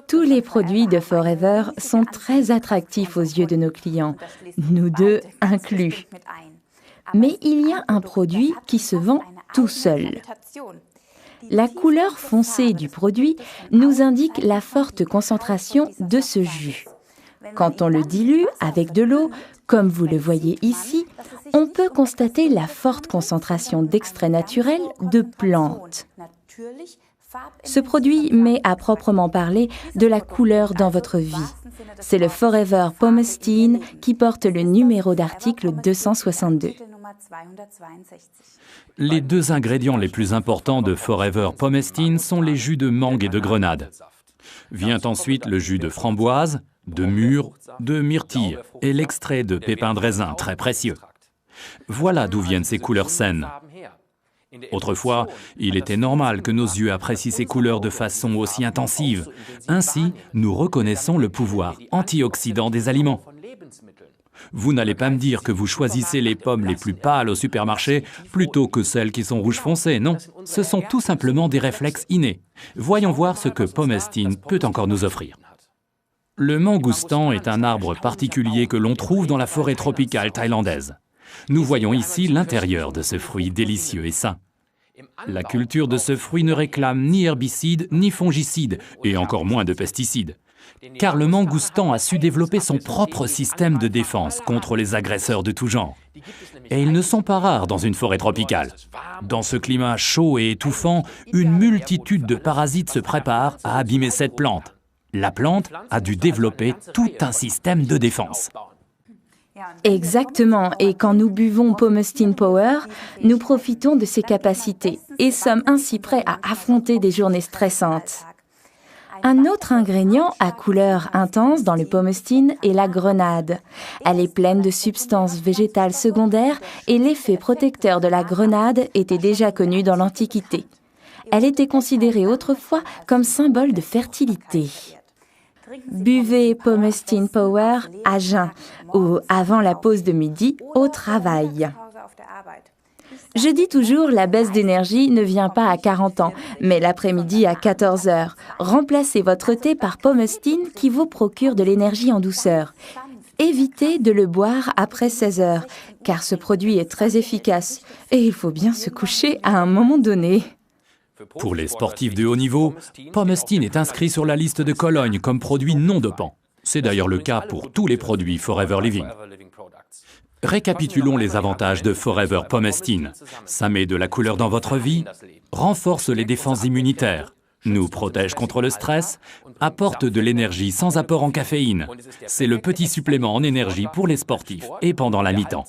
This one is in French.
Tous les produits de Forever sont très attractifs aux yeux de nos clients, nous deux inclus. Mais il y a un produit qui se vend tout seul. La couleur foncée du produit nous indique la forte concentration de ce jus. Quand on le dilue avec de l'eau, comme vous le voyez ici, on peut constater la forte concentration d'extraits naturels de plantes. Ce produit met à proprement parler de la couleur dans votre vie. C'est le Forever Pomestine qui porte le numéro d'article 262. Les deux ingrédients les plus importants de Forever Pomestine sont les jus de mangue et de grenade. Vient ensuite le jus de framboise, de mûre, de myrtille et l'extrait de pépins de raisin très précieux. Voilà d'où viennent ces couleurs saines. Autrefois, il était normal que nos yeux apprécient ces couleurs de façon aussi intensive. Ainsi, nous reconnaissons le pouvoir antioxydant des aliments. Vous n'allez pas me dire que vous choisissez les pommes les plus pâles au supermarché plutôt que celles qui sont rouge foncé, non. Ce sont tout simplement des réflexes innés. Voyons voir ce que Pomestine peut encore nous offrir. Le mangoustan est un arbre particulier que l'on trouve dans la forêt tropicale thaïlandaise. Nous voyons ici l'intérieur de ce fruit délicieux et sain. La culture de ce fruit ne réclame ni herbicides ni fongicides, et encore moins de pesticides. Car le mangoustan a su développer son propre système de défense contre les agresseurs de tout genre. Et ils ne sont pas rares dans une forêt tropicale. Dans ce climat chaud et étouffant, une multitude de parasites se préparent à abîmer cette plante. La plante a dû développer tout un système de défense. Exactement, et quand nous buvons Pomestine Power, nous profitons de ses capacités et sommes ainsi prêts à affronter des journées stressantes. Un autre ingrédient à couleur intense dans le Pomestine est la grenade. Elle est pleine de substances végétales secondaires et l'effet protecteur de la grenade était déjà connu dans l'Antiquité. Elle était considérée autrefois comme symbole de fertilité. Buvez Pomestine Power à jeun ou avant la pause de midi au travail. Je dis toujours, la baisse d'énergie ne vient pas à 40 ans, mais l'après-midi à 14 heures. Remplacez votre thé par Pomestine qui vous procure de l'énergie en douceur. Évitez de le boire après 16 heures, car ce produit est très efficace et il faut bien se coucher à un moment donné. Pour les sportifs de haut niveau, Pomestine est inscrit sur la liste de Cologne comme produit non dopant. C'est d'ailleurs le cas pour tous les produits Forever Living. Récapitulons les avantages de Forever Pomestine. Ça met de la couleur dans votre vie, renforce les défenses immunitaires, nous protège contre le stress, apporte de l'énergie sans apport en caféine. C'est le petit supplément en énergie pour les sportifs et pendant la mi-temps.